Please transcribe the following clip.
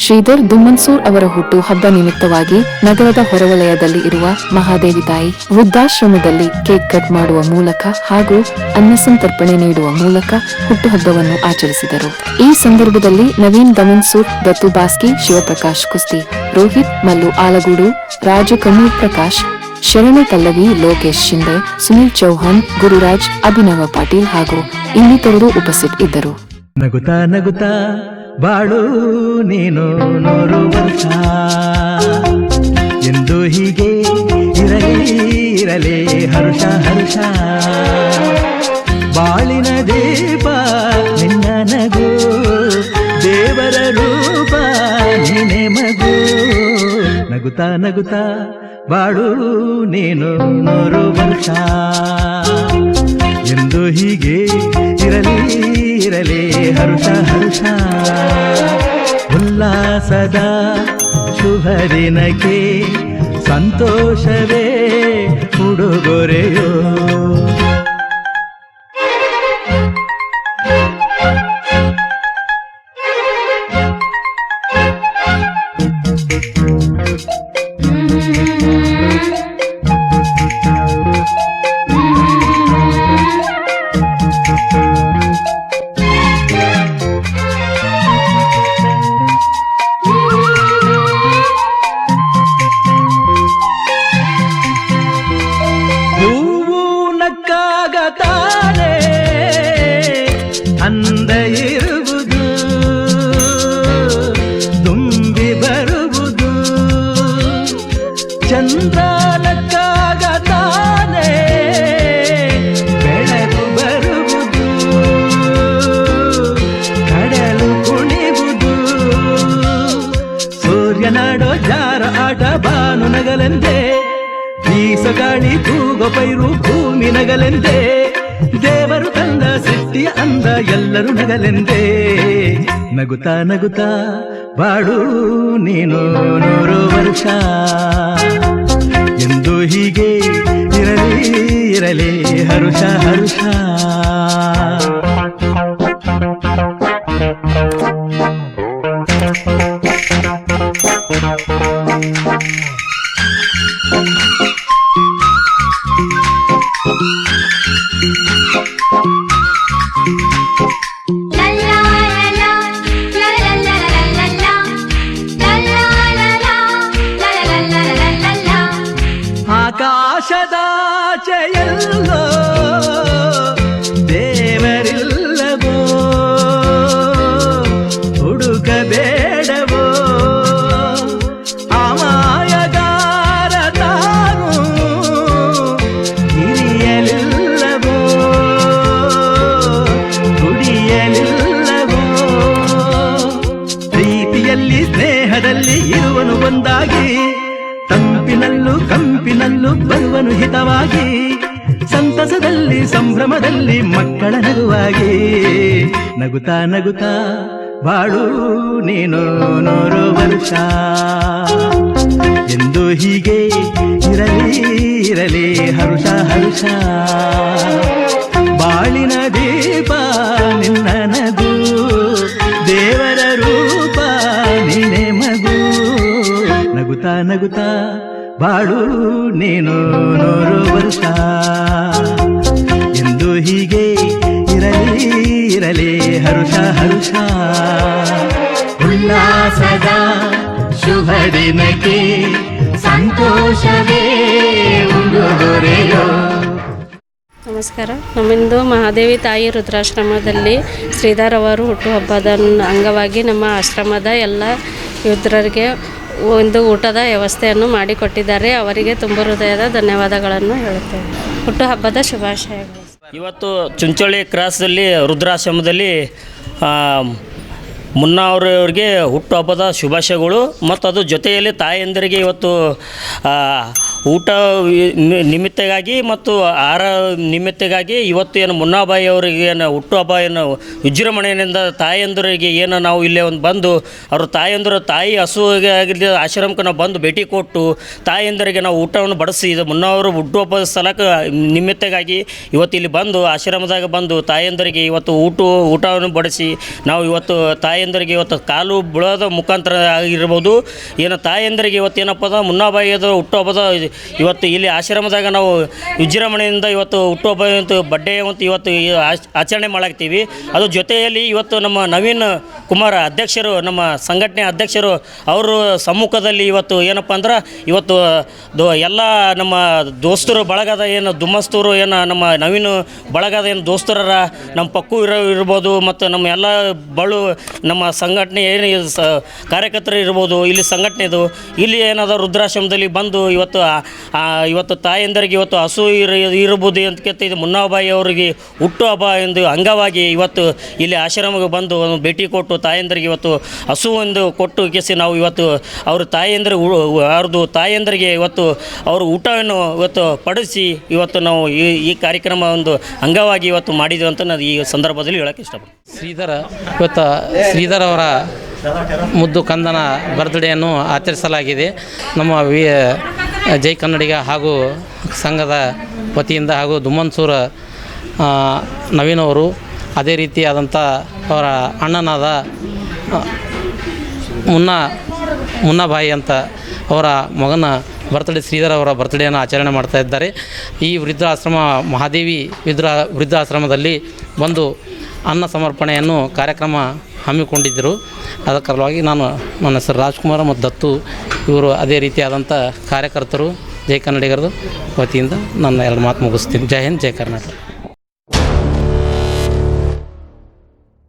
ಶ್ರೀಧರ್ ದುಮ್ಮನ್ಸೂರ್ ಅವರ ಹುಟ್ಟು ಹಬ್ಬ ನಿಮಿತ್ತವಾಗಿ ನಗರದ ಹೊರವಲಯದಲ್ಲಿ ಇರುವ ಮಹಾದೇವಿ ತಾಯಿ ವೃದ್ಧಾಶ್ರಮದಲ್ಲಿ ಕೇಕ್ ಕಟ್ ಮಾಡುವ ಮೂಲಕ ಹಾಗೂ ಅನ್ನಸಂತರ್ಪಣೆ ನೀಡುವ ಮೂಲಕ ಹುಟ್ಟುಹಬ್ಬವನ್ನು ಆಚರಿಸಿದರು. ಈ ಸಂದರ್ಭದಲ್ಲಿ ನವೀನ್ ದಮನ್ಸೂರ್, ದತ್ತು ಬಾಸ್ಕಿ, ಶಿವಪ್ರಕಾಶ್ ಕುಸ್ತಿ, ರೋಹಿತ್ ಮಲ್ಲು ಆಲಗೂಡು, ರಾಜು ಕಮೂರ್ ಪ್ರಕಾಶ್, ಶರಣ ಪಲ್ಲವಿ, ಲೋಕೇಶ್ ಶಿಂದೆ, ಸುನೀಲ್ ಚೌಹಾಣ್, ಗುರುರಾಜ್, ಅಭಿನವ ಪಾಟೀಲ್ ಹಾಗೂ ಇನ್ನಿತರರು ಉಪಸ್ಥಿತರಿದ್ದರು. ನಗುತ್ತಾ ನಗುತ್ತಾ ಬಾಳು ನೀನು 100 ವರ್ಷ ಎಂದು ಹೀಗೆ ಇರಲಿ ಹರ್ಷ ಹರ್ಷ. ಬಾಳಿನ ದೀಪ ನಿನ್ನ ನಗು, ದೇವರ ರೂಪ ನೀನೆ ಮಗು. ನಗುತ್ತಾ ನಗುತ್ತಾ ಬಾಳು ನೀನು 100 ವರ್ಷ ಎಂದು ಹೀಗೆ ಇರಲಿ ಹರ್ಷ ಹರ್ಷ. ಉಲ್ಲಾಸದ ಶುಭ ದಿನಕ್ಕೆ ಸಂತೋಷವೇ ಉಡುಗೊರೆಯೋ. ತಾನೆ ಅಂದ ಇರುವುದು, ತುಂಬಿ ಬರುವುದು, ಚಂದ್ರನಕ್ಕಾಗ ತಾನೆ ಬೆಳಕು ಬರುವುದು, ಕಡಲು ಕುಣಿವುದು, ಸೂರ್ಯನಾಡೋ ಜಾರ ಆಟ ಬಾನು ನಗಲೆಂದೇ, ಬೀಸಗಾಳಿ ತೂಗೋ ಪೈರು ಭೂಮಿ ನಗಲೆಂದೇ, ದೇವರು ತಂದ ಸೃಷ್ಟಿಯ ಅಂದ ಎಲ್ಲರೂ ನಗಲೆಂದೇ. ನಗುತ್ತಾ ನಗುತ್ತಾ ಬಾಳು ನೀನು 100 ವರ್ಷ ಎಂದು ಹೀಗೆ ಇರಲಿ ಹರುಷ ಹರುಷ. ಆಕಾಶದಾಚೆಯಲ್ಲೋ ದೇವರಿಲ್ಲವೋ, ಹುಡುಕಬೇಡವೋ, ಅಮಾಯಗಾರ ತಾನು ಹಿರಿಯಲಿಲ್ಲವೋ, ದುಡಿಯಲಿಲ್ಲವೋ. ಪ್ರೀತಿಯಲ್ಲಿ ಸ್ನೇಹದಲ್ಲಿ ಇರುವನು ಒಂದಾಗಿ, ತಂಪಿನಲ್ಲೂ ಕಂಪಿನಲ್ಲೂ ಬರುವನು ಹಿತವಾಗಿ, ಸಂತಸದಲ್ಲಿ ಸಂಭ್ರಮದಲ್ಲಿ ಮಕ್ಕಳ ನಗುವಾಗಿ. ನಗುತ್ತಾ ನಗುತ್ತಾ ಬಾಳು ನೀನು 100 ವರ್ಷ ಎಂದು ಹೀಗೆ ಇರಲಿ ಹರುಷ ಹರುಷ. ಬಾಳಿನ ದೀಪ ನಿನ್ನ ನಗು, ದೇವರ ರೂಪ ನೀನೆ ಮಗು. ನಗುತ್ತಾ ನಗುತ್ತಾ ಬಾಳು ನೀನು 100 ವರ್ಷ ಎಂದು ಹೀಗೆ ಇರಲಿ ಹರುಷ ಹರುಷ. ಉಲ್ಲಾಸದ ಶುಭ ದಿನಕ್ಕೆ ಸಂತೋಷವೇ ಉಡುಗೊರೆಯೋ. ನಮಸ್ಕಾರ. ನಮ್ಮಿಂದು ಮಹಾದೇವಿ ತಾಯಿ ರುದ್ರಾಶ್ರಮದಲ್ಲಿ ಶ್ರೀಧರ್ ಅವರು ಹುಟ್ಟುಹಬ್ಬದ ಅಂಗವಾಗಿ ನಮ್ಮ ಆಶ್ರಮದ ಎಲ್ಲ ಯೋಧರಿಗೆ ಒಂದು ಊಟದ ವ್ಯವಸ್ಥೆಯನ್ನು ಮಾಡಿಕೊಟ್ಟಿದ್ದಾರೆ. ಅವರಿಗೆ ತುಂಬ ಹೃದಯದ ಧನ್ಯವಾದಗಳನ್ನು ಹೇಳುತ್ತೇವೆ. ಹುಟ್ಟುಹಬ್ಬದ ಶುಭಾಶಯಗಳು. ಇವತ್ತು ಚುಂಚೋಳಿ ಕ್ರಾಸಲ್ಲಿ ರುದ್ರಾಶ್ರಮದಲ್ಲಿ ಮುನ್ನಾ ಅವರವ್ರಿಗೆ ಹುಟ್ಟುಹಬ್ಬದ ಶುಭಾಶಯಗಳು. ಮತ್ತು ಅದು ಜೊತೆಯಲ್ಲಿ ತಾಯಂದಿರಿಗೆ ಇವತ್ತು ಊಟ ನಿಮಿತ್ತಗಾಗಿ ಮತ್ತು ಆಹಾರ ನಿಮಿತ್ತಗಾಗಿ ಇವತ್ತು ಏನು ಮುನ್ನಾಬಾಯಿ ಅವರಿಗೆ ಏನು ಹುಟ್ಟುಹಬ್ಬ ಏನು ವಿಜೃಂಭಣೆಯಿಂದ ತಾಯಂದಿರಿಗೆ ಏನು ನಾವು ಇಲ್ಲೇ ಒಂದು ಬಂದು ಅವರು ತಾಯಂದಿರು ತಾಯಿ ಹಸುವಿಗೆ ಆಗಿರಲಿ ಆಶ್ರಮಕ್ಕೆ ನಾವು ಬಂದು ಭೇಟಿ ಕೊಟ್ಟು ತಾಯಂದಿರಿಗೆ ನಾವು ಊಟವನ್ನು ಬಡಿಸಿ ಇದು ಮುನ್ನಾ ಅವರು ಹುಟ್ಟುಹಬ್ಬದ ಸ್ಥಳಕ್ಕೆ ನಿಮಿತ್ತಗಾಗಿ ಇವತ್ತು ಇಲ್ಲಿ ಬಂದು ಆಶ್ರಮದಾಗ ಬಂದು ತಾಯಂದಿರಿಗೆ ಇವತ್ತು ಊಟವನ್ನು ಬಡಿಸಿ ನಾವು ಇವತ್ತು ತಾಯಿ ತಾಯಂದರಿಗೆ ಇವತ್ತು ಕಾಲು ಬೀಳೋದ ಮುಖಾಂತರ ಆಗಿರ್ಬೋದು, ಏನು ತಾಯಂದರಿಗೆ ಇವತ್ತು ಏನಪ್ಪ ಅಂದ್ರೆ ಮುನ್ನಾಬಾಯಿಯದು ಹುಟ್ಟುಹಬ್ಬದ ಇವತ್ತು ಇಲ್ಲಿ ಆಶ್ರಮದಾಗ ನಾವು ವಿಜೃಂಭಣೆಯಿಂದ ಇವತ್ತು ಹುಟ್ಟುಹಬ್ಬ ಅಂತ ಬಡ್ಡೆ ಅಂತ ಇವತ್ತು ಆಚರಣೆ ಮಾಡಾಕ್ತೀವಿ. ಅದು ಜೊತೆಯಲ್ಲಿ ಇವತ್ತು ನಮ್ಮ ನವೀನ್ ಕುಮಾರ್ ಅಧ್ಯಕ್ಷರು, ನಮ್ಮ ಸಂಘಟನೆ ಅಧ್ಯಕ್ಷರು ಅವರು ಸಮ್ಮುಖದಲ್ಲಿ ಇವತ್ತು ಏನಪ್ಪ ಅಂದ್ರೆ ಇವತ್ತು ಎಲ್ಲ ನಮ್ಮ ದೋಸ್ತರು ಬಳಗದ ಏನು ದುಮ್ಮಸ್ತೂರು ಏನು ನಮ್ಮ ನವೀನ್ ಬಳಗದ ಏನು ದೋಸ್ತರರ ನಮ್ಮ ಪಕ್ಕು ಇರ್ಬೋದು ಮತ್ತು ನಮ್ಮ ಎಲ್ಲ ನಮ್ಮ ಸಂಘಟನೆ ಏನು ಕಾರ್ಯಕರ್ತರು ಇರ್ಬೋದು, ಇಲ್ಲಿ ಸಂಘಟನೆದು ಇಲ್ಲಿ ಏನದ ರುದ್ರಾಶ್ರಮದಲ್ಲಿ ಬಂದು ಇವತ್ತು ತಾಯಂದರಿಗೆ ಇವತ್ತು ಹಸು ಇರ್ಬೋದು ಅಂತ ಇದು ಮುನ್ನಾಬಾಯಿ ಅವರಿಗೆ ಹುಟ್ಟುಹಬ್ಬ ಎಂದು ಅಂಗವಾಗಿ ಇವತ್ತು ಇಲ್ಲಿ ಆಶ್ರಮಕ್ಕೆ ಬಂದು ಭೇಟಿ ಕೊಟ್ಟು ತಾಯಂದರಿಗೆ ಇವತ್ತು ಹಸು ಒಂದು ಕೊಟ್ಟು ಕೇಸಿ ನಾವು ಇವತ್ತು ಅವ್ರ ಅವ್ರದ್ದು ತಾಯಂದರಿಗೆ ಇವತ್ತು ಅವರು ಊಟವನ್ನು ಇವತ್ತು ಪಡಿಸಿ ಇವತ್ತು ನಾವು ಈ ಕಾರ್ಯಕ್ರಮ ಒಂದು ಅಂಗವಾಗಿ ಇವತ್ತು ಮಾಡಿದ್ವಿ ಅಂತ ನಾನು ಈ ಸಂದರ್ಭದಲ್ಲಿ ಹೇಳೋಕ್ಕೆ ಇಷ್ಟಪಡ್ತೀನಿ. ಇವತ್ತು ಶ್ರೀಧರ್ ಅವರ ಮುದ್ದು ಕಂದನ ಬರ್ತ್ಡೇಯನ್ನು ಆಚರಿಸಲಾಗಿದೆ. ನಮ್ಮ ಜೈ ಕನ್ನಡಿಗ ಹಾಗೂ ಸಂಘದ ವತಿಯಿಂದ ಹಾಗೂ ದುಮ್ಮನ್ಸೂರ ನವೀನ್ ಅವರು, ಅದೇ ರೀತಿಯಾದಂಥ ಅವರ ಅಣ್ಣನಾದ ಮುನ್ನಾಬಾಯಿ ಅಂತ ಅವರ ಮಗನ ಬರ್ತ್ಡೇ, ಶ್ರೀಧರ್ ಅವರ ಬರ್ತ್ಡೇಯನ್ನು ಆಚರಣೆ ಮಾಡ್ತಾ ಇದ್ದಾರೆ. ಈ ವೃದ್ಧಾಶ್ರಮ ಮಹಾದೇವಿ ವೃದ್ಧಾಶ್ರಮದಲ್ಲಿ ಬಂದು ಅನ್ನ ಸಮರ್ಪಣೆಯನ್ನು ಕಾರ್ಯಕ್ರಮ ಹಮ್ಮಿಕೊಂಡಿದ್ದರು. ಅದಕ್ಕಾಗಿ ನನ್ನ ಹೆಸರು ರಾಜ್ಕುಮಾರ್ ಮತ್ತು ದತ್ತು ಇವರು ಅದೇ ರೀತಿಯಾದಂಥ ಕಾರ್ಯಕರ್ತರು ಜೈ ಕನ್ನಡಿಗರದು ವತಿಯಿಂದ ನನ್ನ ಎರಡು ಮಾತು ಮುಗಿಸ್ತೀನಿ. ಜೈ ಹಿಂದ್, ಜೈ ಕರ್ನಾಟಕ.